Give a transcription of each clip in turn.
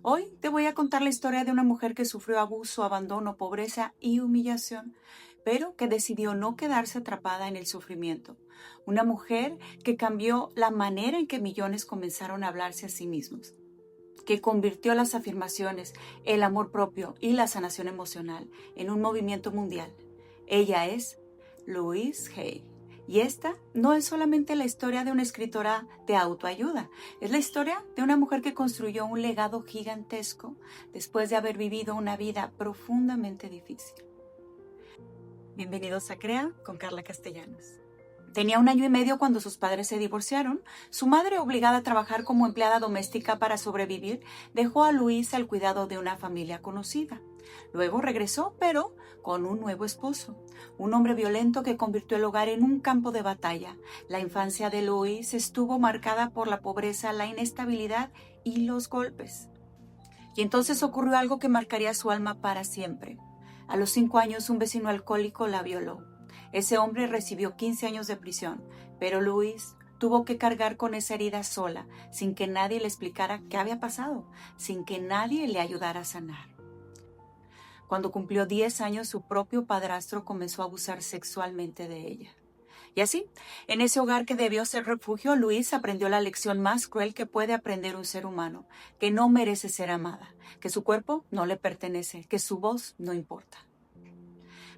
Hoy te voy a contar la historia de una mujer que sufrió abuso, abandono, pobreza y humillación, pero que decidió no quedarse atrapada en el sufrimiento. Una mujer que cambió la manera en que millones comenzaron a hablarse a sí mismos, que convirtió las afirmaciones, el amor propio y la sanación emocional en un movimiento mundial. Ella es Louise Hay. Y esta no es solamente la historia de una escritora de autoayuda, es la historia de una mujer que construyó un legado gigantesco después de haber vivido una vida profundamente difícil. Bienvenidos a CREA con Carla Castellanos. Tenía 1 año y medio cuando sus padres se divorciaron. Su madre, obligada a trabajar como empleada doméstica para sobrevivir, dejó a Luis al cuidado de una familia conocida. Luego regresó, pero con un nuevo esposo, un hombre violento que convirtió el hogar en un campo de batalla. La infancia de Luis estuvo marcada por la pobreza, la inestabilidad y los golpes. Y entonces ocurrió algo que marcaría su alma para siempre. A los 5 años, un vecino alcohólico la violó. Ese hombre recibió 15 años de prisión, pero Luis tuvo que cargar con esa herida sola, sin que nadie le explicara qué había pasado, sin que nadie le ayudara a sanar. Cuando cumplió 10 años, su propio padrastro comenzó a abusar sexualmente de ella. Y así, en ese hogar que debió ser refugio, Luis aprendió la lección más cruel que puede aprender un ser humano, que no merece ser amada, que su cuerpo no le pertenece, que su voz no importa.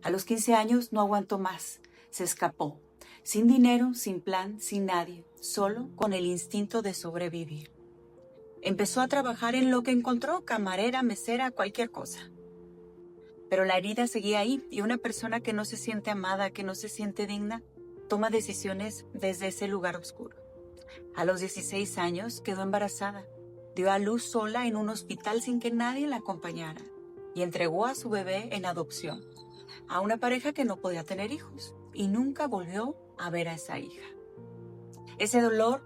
A los 15 años no aguantó más, se escapó, sin dinero, sin plan, sin nadie, solo con el instinto de sobrevivir. Empezó a trabajar en lo que encontró, camarera, mesera, cualquier cosa. Pero la herida seguía ahí y una persona que no se siente amada, que no se siente digna, toma decisiones desde ese lugar oscuro. A los 16 años quedó embarazada, dio a luz sola en un hospital sin que nadie la acompañara y entregó a su bebé en adopción a una pareja que no podía tener hijos y nunca volvió a ver a esa hija. Ese dolor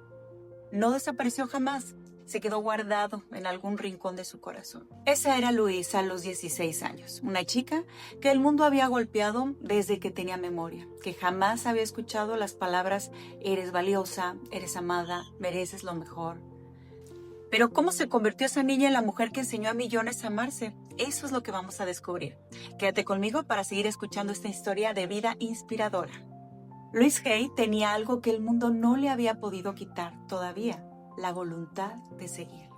no desapareció jamás, se quedó guardado en algún rincón de su corazón. Esa era Luisa a los 16 años, una chica que el mundo había golpeado desde que tenía memoria, que jamás había escuchado las palabras eres valiosa, eres amada, mereces lo mejor. Pero ¿cómo se convirtió esa niña en la mujer que enseñó a millones a amarse? Eso es lo que vamos a descubrir. Quédate conmigo para seguir escuchando esta historia de vida inspiradora. Louise Hay tenía algo que el mundo no le había podido quitar todavía, la voluntad de seguir.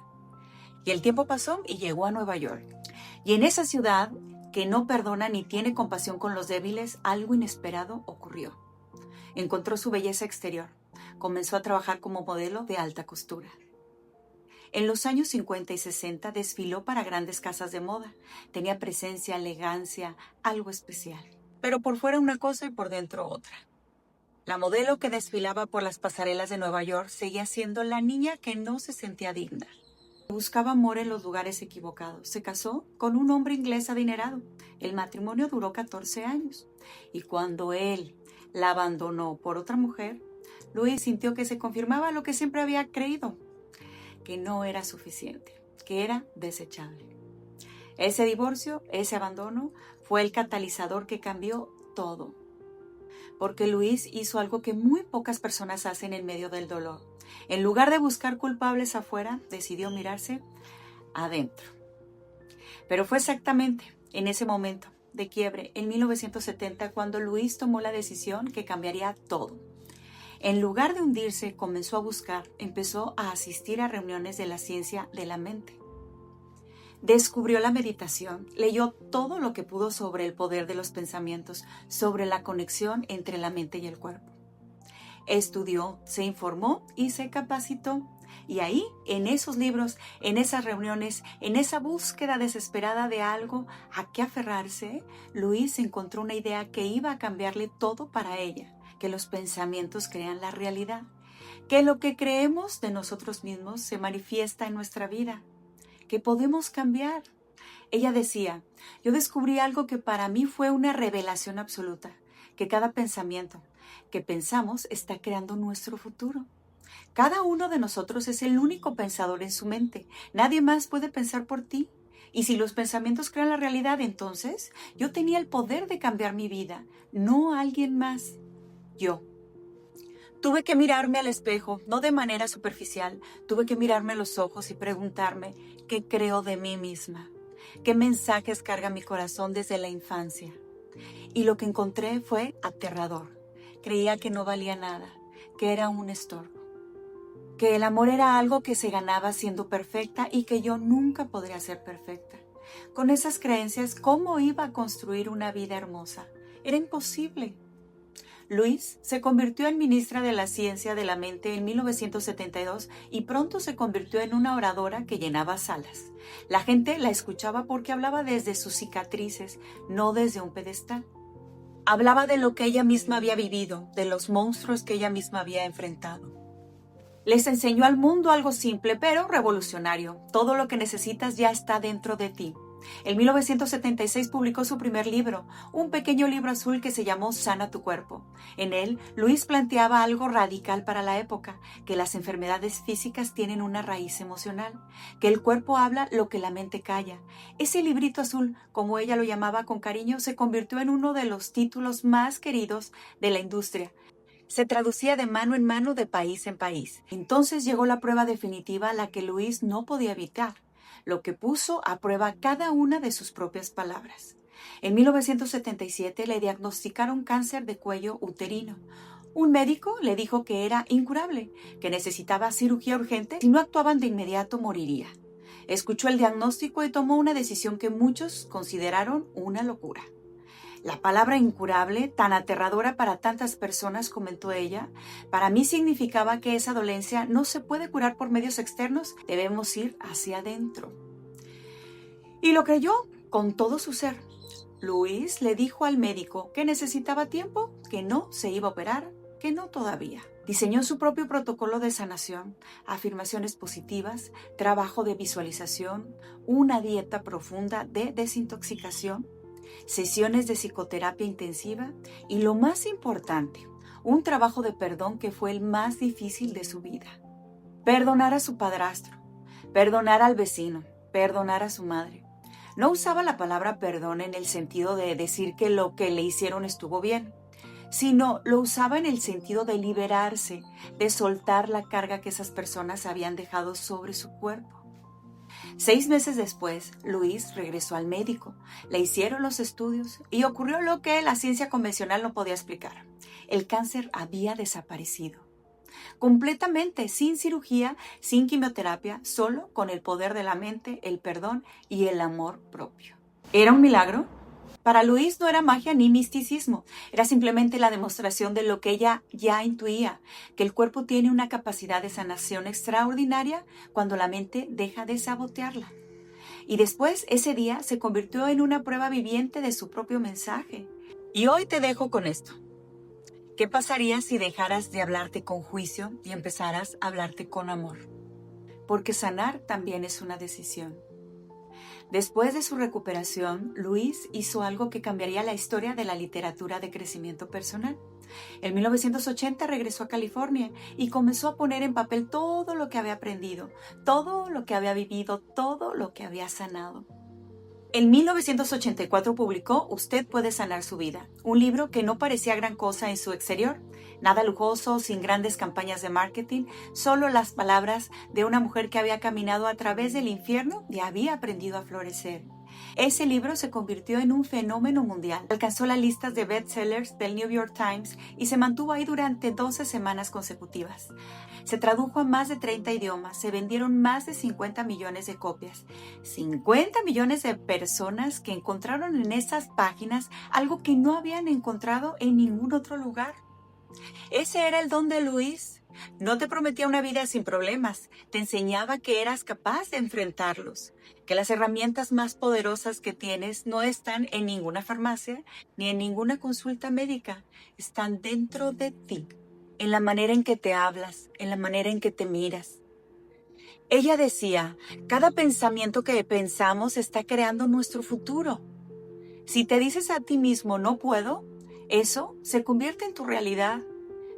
Y el tiempo pasó y llegó a Nueva York. Y en esa ciudad, que no perdona ni tiene compasión con los débiles, algo inesperado ocurrió. Encontró su belleza exterior. Comenzó a trabajar como modelo de alta costura. En los años 50 y 60 desfiló para grandes casas de moda. Tenía presencia, elegancia, algo especial. Pero por fuera una cosa y por dentro otra. La modelo que desfilaba por las pasarelas de Nueva York seguía siendo la niña que no se sentía digna. Buscaba amor en los lugares equivocados. Se casó con un hombre inglés adinerado. El matrimonio duró 14 años. Y cuando él la abandonó por otra mujer, Louise sintió que se confirmaba lo que siempre había creído, que no era suficiente, que era desechable. Ese divorcio, ese abandono, fue el catalizador que cambió todo. Porque Luis hizo algo que muy pocas personas hacen en medio del dolor. En lugar de buscar culpables afuera, decidió mirarse adentro. Pero fue exactamente en ese momento de quiebre, en 1970, cuando Luis tomó la decisión que cambiaría todo. En lugar de hundirse, comenzó a buscar, empezó a asistir a reuniones de la ciencia de la mente. Descubrió la meditación, leyó todo lo que pudo sobre el poder de los pensamientos, sobre la conexión entre la mente y el cuerpo. Estudió, se informó y se capacitó. Y ahí, en esos libros, en esas reuniones, en esa búsqueda desesperada de algo a qué aferrarse, Luis encontró una idea que iba a cambiarle todo para ella, que los pensamientos crean la realidad, que lo que creemos de nosotros mismos se manifiesta en nuestra vida, que podemos cambiar. Ella decía, yo descubrí algo que para mí fue una revelación absoluta, que cada pensamiento que pensamos está creando nuestro futuro. Cada uno de nosotros es el único pensador en su mente. Nadie más puede pensar por ti. Y si los pensamientos crean la realidad, entonces yo tenía el poder de cambiar mi vida, no alguien más. Yo. Tuve que mirarme al espejo, no de manera superficial, tuve que mirarme a los ojos y preguntarme qué creo de mí misma, qué mensajes carga mi corazón desde la infancia. Y lo que encontré fue aterrador. Creía que no valía nada, que era un estorbo, que el amor era algo que se ganaba siendo perfecta y que yo nunca podría ser perfecta. Con esas creencias, ¿cómo iba a construir una vida hermosa? Era imposible. Louise se convirtió en ministra de la Ciencia de la Mente en 1972 y pronto se convirtió en una oradora que llenaba salas. La gente la escuchaba porque hablaba desde sus cicatrices, no desde un pedestal. Hablaba de lo que ella misma había vivido, de los monstruos que ella misma había enfrentado. Les enseñó al mundo algo simple pero revolucionario. Todo lo que necesitas ya está dentro de ti. En 1976 publicó su primer libro, un pequeño libro azul que se llamó Sana tu cuerpo. En él, Louise planteaba algo radical para la época, que las enfermedades físicas tienen una raíz emocional, que el cuerpo habla lo que la mente calla. Ese librito azul, como ella lo llamaba con cariño, se convirtió en uno de los títulos más queridos de la industria. Se traducía de mano en mano, de país en país. Entonces llegó la prueba definitiva, la que Louise no podía evitar, lo que puso a prueba cada una de sus propias palabras. En 1977 le diagnosticaron cáncer de cuello uterino. Un médico le dijo que era incurable, que necesitaba cirugía urgente, si no actuaban de inmediato moriría. Escuchó el diagnóstico y tomó una decisión que muchos consideraron una locura. La palabra incurable, tan aterradora para tantas personas, comentó ella, para mí significaba que esa dolencia no se puede curar por medios externos, debemos ir hacia adentro. Y lo creyó con todo su ser. Louise le dijo al médico que necesitaba tiempo, que no se iba a operar, que no todavía. Diseñó su propio protocolo de sanación, afirmaciones positivas, trabajo de visualización, una dieta profunda de desintoxicación, sesiones de psicoterapia intensiva y, lo más importante, un trabajo de perdón que fue el más difícil de su vida. Perdonar a su padrastro, perdonar al vecino, perdonar a su madre. No usaba la palabra perdón en el sentido de decir que lo que le hicieron estuvo bien, sino lo usaba en el sentido de liberarse, de soltar la carga que esas personas habían dejado sobre su cuerpo. 6 meses después, Louise regresó al médico, le hicieron los estudios y ocurrió lo que la ciencia convencional no podía explicar. El cáncer había desaparecido. Completamente, sin cirugía, sin quimioterapia, solo con el poder de la mente, el perdón y el amor propio. ¿Era un milagro? Para Louise no era magia ni misticismo, era simplemente la demostración de lo que ella ya intuía, que el cuerpo tiene una capacidad de sanación extraordinaria cuando la mente deja de sabotearla. Y después, ese día, se convirtió en una prueba viviente de su propio mensaje. Y hoy te dejo con esto. ¿Qué pasaría si dejaras de hablarte con juicio y empezaras a hablarte con amor? Porque sanar también es una decisión. Después de su recuperación, Louise hizo algo que cambiaría la historia de la literatura de crecimiento personal. En 1980 regresó a California y comenzó a poner en papel todo lo que había aprendido, todo lo que había vivido, todo lo que había sanado. En 1984 publicó Usted puede sanar su vida, un libro que no parecía gran cosa en su exterior, nada lujoso, sin grandes campañas de marketing, solo las palabras de una mujer que había caminado a través del infierno y había aprendido a florecer. Ese libro se convirtió en un fenómeno mundial. Alcanzó las listas de bestsellers del New York Times y se mantuvo ahí durante 12 semanas consecutivas. Se tradujo a más de 30 idiomas, se vendieron más de 50 millones de copias. 50 millones de personas que encontraron en esas páginas algo que no habían encontrado en ningún otro lugar. Ese era el don de Louise. No te prometía una vida sin problemas, te enseñaba que eras capaz de enfrentarlos, que las herramientas más poderosas que tienes no están en ninguna farmacia ni en ninguna consulta médica, están dentro de ti, en la manera en que te hablas, en la manera en que te miras. Ella decía, cada pensamiento que pensamos está creando nuestro futuro. Si te dices a ti mismo no puedo, eso se convierte en tu realidad.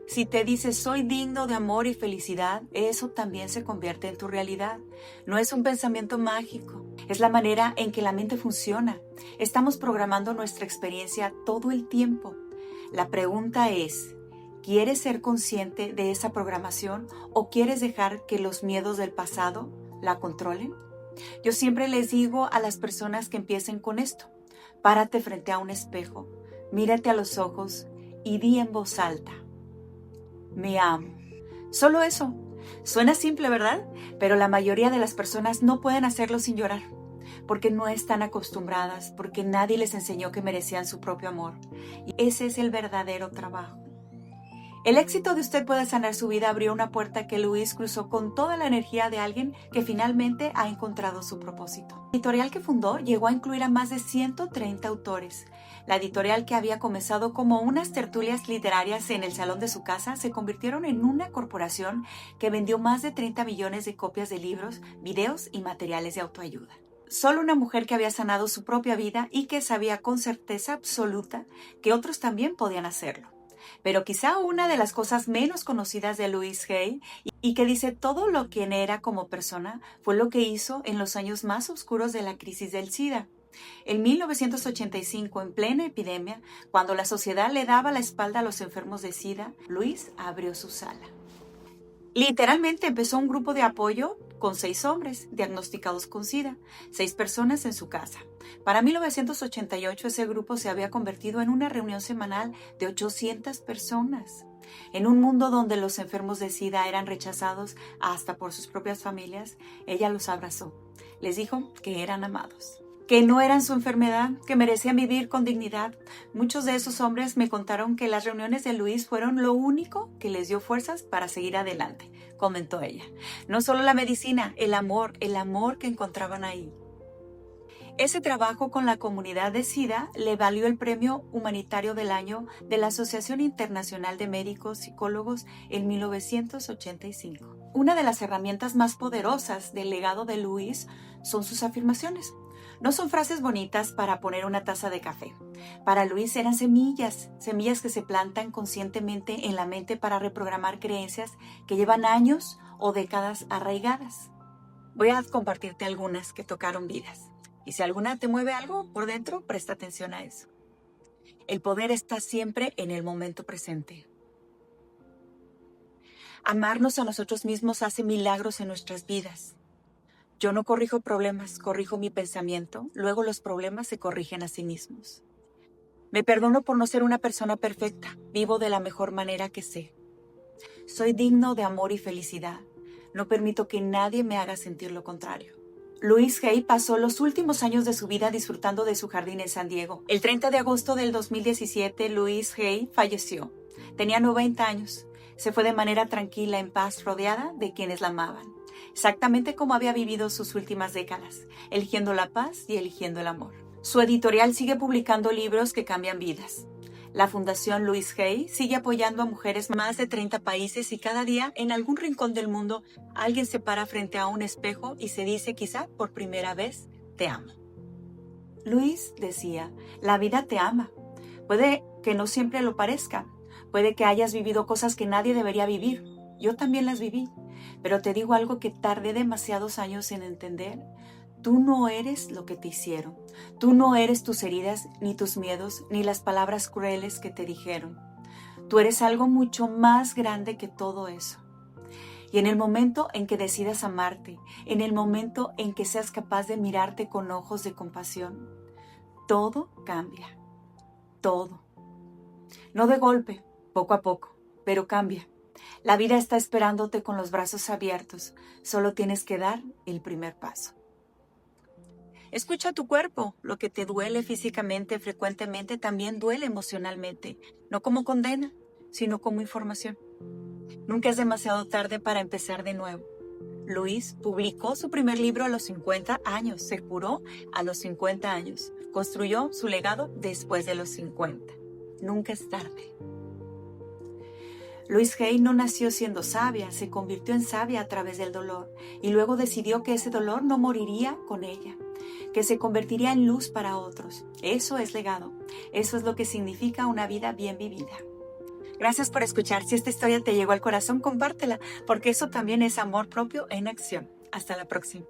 Si te dices soy digno de amor y felicidad, eso también se convierte en tu realidad. No es un pensamiento mágico, es la manera en que la mente funciona. Estamos programando nuestra experiencia todo el tiempo. La pregunta es, ¿Quieres ser consciente de esa programación o quieres dejar que los miedos del pasado la controlen? Yo siempre les digo a las personas que empiecen con esto: párate frente a un espejo, mírate a los ojos y di en voz alta: me amo. Solo eso. Suena simple, ¿verdad? Pero la mayoría de las personas no pueden hacerlo sin llorar, porque no están acostumbradas, porque nadie les enseñó que merecían su propio amor. Y ese es el verdadero trabajo. El éxito de Usted Puede Sanar Su Vida abrió una puerta que Luis cruzó con toda la energía de alguien que finalmente ha encontrado su propósito. La editorial que fundó llegó a incluir a más de 130 autores. La editorial, que había comenzado como unas tertulias literarias en el salón de su casa, se convirtieron en una corporación que vendió más de 30 millones de copias de libros, videos y materiales de autoayuda. Solo una mujer que había sanado su propia vida y que sabía con certeza absoluta que otros también podían hacerlo. Pero quizá una de las cosas menos conocidas de Louise Hay, y que dice todo lo que era como persona, fue lo que hizo en los años más oscuros de la crisis del SIDA. En 1985, en plena epidemia, cuando la sociedad le daba la espalda a los enfermos de SIDA, Louise abrió su sala. Literalmente empezó un grupo de apoyo con 6 hombres diagnosticados con SIDA, 6 personas en su casa. Para 1988 ese grupo se había convertido en una reunión semanal de 800 personas. En un mundo donde los enfermos de SIDA eran rechazados hasta por sus propias familias, ella los abrazó. Les dijo que eran amados, que no eran su enfermedad, que merecían vivir con dignidad. Muchos de esos hombres me contaron que las reuniones de Luis fueron lo único que les dio fuerzas para seguir adelante, comentó ella. No solo la medicina, el amor que encontraban ahí. Ese trabajo con la comunidad de SIDA le valió el Premio Humanitario del Año de la Asociación Internacional de Médicos Psicólogos en 1985. Una de las herramientas más poderosas del legado de Luis son sus afirmaciones. No son frases bonitas para poner una taza de café. Para Luis eran semillas que se plantan conscientemente en la mente para reprogramar creencias que llevan años o décadas arraigadas. Voy a compartirte algunas que tocaron vidas. Y si alguna te mueve algo por dentro, presta atención a eso. El poder está siempre en el momento presente. Amarnos a nosotros mismos hace milagros en nuestras vidas. Yo no corrijo problemas, corrijo mi pensamiento, luego los problemas se corrigen a sí mismos. Me perdono por no ser una persona perfecta, vivo de la mejor manera que sé. Soy digno de amor y felicidad, no permito que nadie me haga sentir lo contrario. Louise Hay pasó los últimos años de su vida disfrutando de su jardín en San Diego. El 30 de agosto del 2017, Louise Hay falleció. Tenía 90 años. Se fue de manera tranquila, en paz, rodeada de quienes la amaban. Exactamente como había vivido sus últimas décadas, eligiendo la paz y eligiendo el amor. Su editorial sigue publicando libros que cambian vidas. La Fundación Louise Hay sigue apoyando a mujeres en más de 30 países y cada día en algún rincón del mundo alguien se para frente a un espejo y se dice quizá por primera vez: te amo. Louise decía: la vida te ama. Puede que no siempre lo parezca, puede que hayas vivido cosas que nadie debería vivir. Yo también las viví, pero te digo algo que tardé demasiados años en entender. Tú no eres lo que te hicieron. Tú no eres tus heridas, ni tus miedos, ni las palabras crueles que te dijeron. Tú eres algo mucho más grande que todo eso. Y en el momento en que decidas amarte, en el momento en que seas capaz de mirarte con ojos de compasión, todo cambia. Todo. No de golpe, poco a poco, pero cambia. La vida está esperándote con los brazos abiertos. Solo tienes que dar el primer paso. Escucha tu cuerpo. Lo que te duele físicamente frecuentemente también duele emocionalmente. No como condena, sino como información. Nunca es demasiado tarde para empezar de nuevo. Luis publicó su primer libro a los 50 años. Se curó a los 50 años. Construyó su legado después de los 50. Nunca es tarde. Louise Hay no nació siendo sabia, se convirtió en sabia a través del dolor y luego decidió que ese dolor no moriría con ella, que se convertiría en luz para otros. Eso es legado, eso es lo que significa una vida bien vivida. Gracias por escuchar. Si esta historia te llegó al corazón, compártela, porque eso también es amor propio en acción. Hasta la próxima.